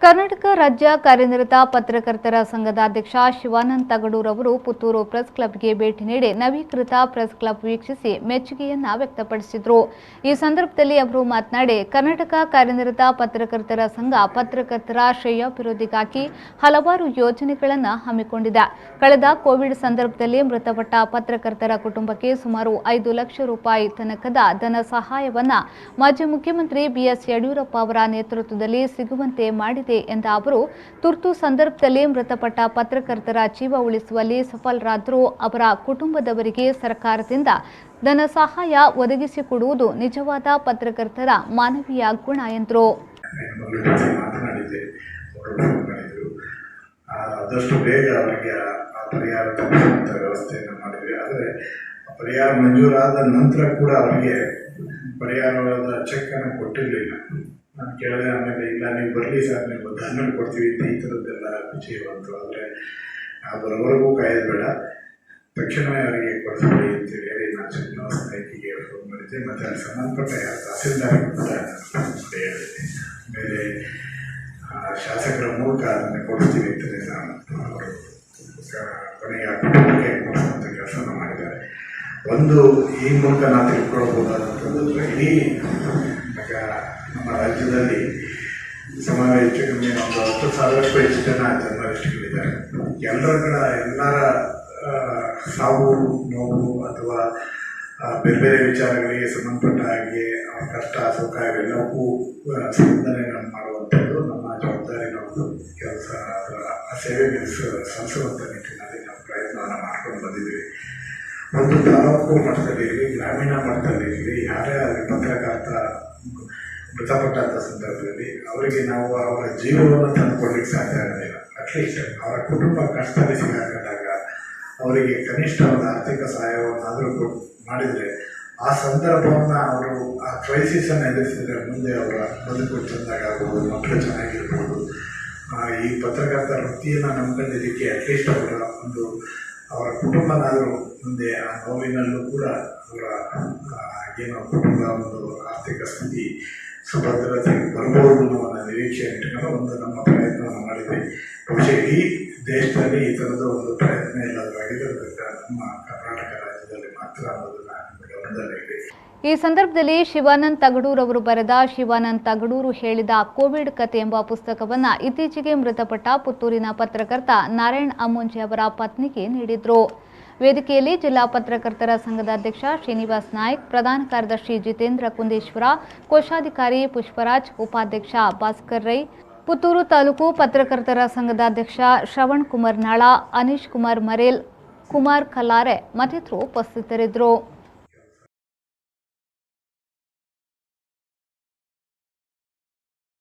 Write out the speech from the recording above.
ಕರ್ನಾಟಕ ರಾಜ್ಯ ಕಾರ್ಯನಿರತ ಪತ್ರಕರ್ತರ ಸಂಘದ ಅಧ್ಯಕ್ಷ ಶಿವಾನಂದ ತಗಡೂರ್ ಅವರು ಪುತ್ತೂರು ಪ್ರೆಸ್ ಕ್ಲಬ್ಗೆ ಭೇಟಿ ನೀಡಿ ನವೀಕೃತ ಪ್ರೆಸ್ ಕ್ಲಬ್ ವೀಕ್ಷಿಸಿ ಮೆಚ್ಚುಗೆಯನ್ನ ವ್ಯಕ್ತಪಡಿಸಿದರು. ಈ ಸಂದರ್ಭದಲ್ಲಿ ಅವರು ಮಾತನಾಡಿ, ಕರ್ನಾಟಕ ಕಾರ್ಯನಿರತ ಪತ್ರಕರ್ತರ ಸಂಘ ಪತ್ರಕರ್ತರ ಶ್ರೇಯೋಭಿವೃದ್ಧಿಗಾಗಿ ಹಲವಾರು ಯೋಜನೆಗಳನ್ನು ಹಮ್ಮಿಕೊಂಡಿದೆ. ಕಳೆದ ಕೋವಿಡ್ ಸಂದರ್ಭದಲ್ಲಿ ಮೃತಪಟ್ಟ ಪತ್ರಕರ್ತರ ಕುಟುಂಬಕ್ಕೆ ಸುಮಾರು 5 ಲಕ್ಷ ರೂಪಾಯಿ ತನಕದ ಧನ ಸಹಾಯವನ್ನ ಮಾಜಿ ಮುಖ್ಯಮಂತ್ರಿ ಬಿಎಸ್ ಯಡಿಯೂರಪ್ಪ ಅವರ ನೇತೃತ್ವದಲ್ಲಿ ಸಿಗುವಂತೆ ಮಾಡಿದೆ ಎಂದ ಅವರು, ತುರ್ತು ಸಂದರ್ಭದಲ್ಲಿ ಮೃತಪಟ್ಟ ಪತ್ರಕರ್ತರ ಜೀವ ಉಳಿಸುವಲ್ಲಿ ಸಫಲರಾದರೂ ಅವರ ಕುಟುಂಬದವರಿಗೆ ಸರ್ಕಾರದಿಂದ ಧನ ಸಹಾಯ ಒದಗಿಸಿಕೊಡುವುದು ನಿಜವಾದ ಪತ್ರಕರ್ತರ ಮಾನವೀಯ ಗುಣ ಎಂದರು. ಆದಷ್ಟು ಬೇಗ ಅವರಿಗೆ ಪರಿಹಾರ ವ್ಯವಸ್ಥೆಯನ್ನು ಮಾಡಿದ್ವಿ. ಆದರೆ ಪರಿಹಾರ ಮಂಜೂರಾದ ನಂತರ ಕೂಡ ಅವರಿಗೆ ಪರಿಹಾರದ ಚೆಕ್ ಅನ್ನು ಕೊಟ್ಟಿರಲಿಲ್ಲ. ನಾನು ಕೇಳಿದೆ, ಆಮೇಲೆ ಇಲ್ಲ ನೀವು ಬರಲಿ ಸರ್, ನೀವು ಆಮೇಲೆ ಕೊಡ್ತೀವಿ ಈ ಥರದ್ದೆಲ್ಲ ವಿಷಯ ಬಂತು. ಆದರೆ ಬರೋವರೆಗೂ ಕಾಯೋದು ಬೇಡ, ತಕ್ಷಣವೇ ಅವರಿಗೆ ಕೊಡಿಸ್ಬಿಡಿ ಅಂತೇಳಿ ಹೇಳಿ ನಾನು ಶ್ರೀನಿವಾಸ ನಾಯ್ಕಿಗೆ ಫೋನ್ ಮಾಡಿದ್ದೆ. ಮತ್ತು ಅಲ್ಲಿ ಸಂಬಂಧಪಟ್ಟ ತಹಸೀಲ್ದಾರ್ಗೆ ಕೂಡ ಹೇಳಿದೆ. ಆಮೇಲೆ ಶಾಸಕರ ಮೂಲಕ ಅದನ್ನು ಕೊಡಿಸ್ತೀವಿ ಅಂತಲೇ ಅವರು ಕೊನೆಯ ಕುಟುಂಬಕ್ಕೆ ಕೊಡಿಸುವಂಥ ಕೆಲಸನ ಮಾಡಿದ್ದಾರೆ. ಒಂದು ಈ ಮೂಲಕ ನಾವು ತಿಳ್ಕೊಳ್ಬೋದಾದಂಥದ್ದು, ಇಡೀ ನಮ್ಮ ರಾಜ್ಯದಲ್ಲಿ ಸುಮಾರು ಹೆಚ್ಚು ಕಮ್ಮಿ ಒಂದು 10,000ಕ್ಕೂ ಹೆಚ್ಚು ಜನ ಜರ್ನಲಿಸ್ಟ್ಗಳಿದ್ದಾರೆ. ಎಲ್ಲರ ಸಾವು ನೋವು ಅಥವಾ ಬೇರೆ ಬೇರೆ ವಿಚಾರಗಳಿಗೆ ಸಂಬಂಧಪಟ್ಟ ಹಾಗೆ ಅವರ ಕಷ್ಟ ಸುಖ ಇವೆಲ್ಲವೂ ಸ್ಪಂದನೆ ಮಾಡುವಂಥದ್ದು ನಮ್ಮ ಜವಾಬ್ದಾರಿ. ನಮ್ಮದು ಕೆಲಸ ಆ ಸೇವೆ ಸಲ್ಲಿಸುವಂಥ ನಿಟ್ಟಿನಲ್ಲಿ ನಾವು ಪ್ರಯತ್ನವನ್ನು ಮಾಡ್ಕೊಂಡು ಬಂದಿದ್ದೀವಿ. ಒಂದು ತಾಲೂಕು ಮಟ್ಟದಲ್ಲಿರಲಿ, ಗ್ರಾಮೀಣ ಮಟ್ಟದಲ್ಲಿರಲಿ, ಯಾರೇ ಆಗಲಿ ಪತ್ರಕರ್ತ ಮೃತಪಟ್ಟಂಥ ಸಂದರ್ಭದಲ್ಲಿ ಅವರಿಗೆ ನಾವು ಅವರ ಜೀವವನ್ನು ತಂದುಕೊಡ್ಲಿಕ್ಕೆ ಸಾಧ್ಯ ಆಗೋದಿಲ್ಲ. ಅಟ್ಲೀಸ್ಟ್ ಅವರ ಕುಟುಂಬ ಕಷ್ಟದಲ್ಲಿ ಸಿಗಾಕೊಂಡಾಗ ಅವರಿಗೆ ಕನಿಷ್ಠ ಒಂದು ಆರ್ಥಿಕ ಸಹಾಯವನ್ನಾದರೂ ಮಾಡಿದರೆ ಆ ಸಂದರ್ಭವನ್ನು ಅವರು ಆ ಕ್ರೈಸಿಸನ್ನು ಎದುರಿಸಿದರೆ ಮುಂದೆ ಅವರ ಬದುಕು ಚೆಂದಾಗಬಹುದು, ಮಕ್ಕಳು ಚೆನ್ನಾಗಿರ್ಬೋದು. ಈ ಪತ್ರಕರ್ತ ವೃತ್ತಿಯನ್ನು ನಂಬಿದ್ದಕ್ಕೆ ಅಟ್ಲೀಸ್ಟ್ ಅವರ ಕುಟುಂಬನಾದರೂ ಮುಂದೆ ಆ ನೋವಿನಲ್ಲೂ ಕೂಡ ಅವರ ಏನೋ ಕುಟುಂಬ ಒಂದು ಆರ್ಥಿಕ ಸ್ಥಿತಿ ಸುಭದ್ರತೆ ಬರ್ಬೋದು ಅನ್ನೋ ನಿರೀಕ್ಷೆ ಇಟ್ಟುಕೊಂಡು ಒಂದು ನಮ್ಮ ಪ್ರಯತ್ನವನ್ನು ಮಾಡಿದ್ವಿ. ಬಹುಶಃ ಇಡೀ ದೇಶದಲ್ಲಿ ಈ ಥರದ ಒಂದು ಪ್ರಯತ್ನ ಎಲ್ಲಾದರೂ ಆಗಿರೋದ್ರಿಂದ ನಮ್ಮ ಕರ್ನಾಟಕ ರಾಜ್ಯದಲ್ಲಿ ಮಾತ್ರ ಅನ್ನೋದನ್ನು ಗಮನದಲ್ಲಿದೆ. ಈ ಸಂದರ್ಭದಲ್ಲಿ ಶಿವಾನಂದ ತಗಡೂರ್ ಅವರು ಬರೆದ ಶಿವಾನಂದ ತಗಡೂರು ಹೇಳಿದ ಕೋವಿಡ್ ಕತೆ ಎಂಬ ಪುಸ್ತಕವನ್ನು ಇತ್ತೀಚೆಗೆ ಮೃತಪಟ್ಟ ಪುತ್ತೂರಿನ ಪತ್ರಕರ್ತ ನಾರಾಯಣ್ ಅಮುಂಜೆ ಅವರ ಪತ್ನಿಗೆ ನೀಡಿದರು. ವೇದಿಕೆಯಲ್ಲಿ ಜಿಲ್ಲಾ ಪತ್ರಕರ್ತರ ಸಂಘದ ಅಧ್ಯಕ್ಷ ಶ್ರೀನಿವಾಸ ನಾಯ್ಕ್, ಪ್ರಧಾನ ಕಾರ್ಯದರ್ಶಿ ಜಿತೇಂದ್ರ ಕುಂದೇಶ್ವರ, ಕೋಶಾಧಿಕಾರಿ ಪುಷ್ಪರಾಜ್, ಉಪಾಧ್ಯಕ್ಷ ಭಾಸ್ಕರ್ ರೈ, ಪುತ್ತೂರು ತಾಲೂಕು ಪತ್ರಕರ್ತರ ಸಂಘದ ಅಧ್ಯಕ್ಷ ಶ್ರವಣ್ ಕುಮಾರ್ ನಾಳ, ಅನೀಶ್ ಕುಮಾರ್ ಮರೇಲ್, ಕುಮಾರ್ ಕಲ್ಲಾರೆ ಮತ್ತಿತರರು ಉಪಸ್ಥಿತರಿದ್ದರು.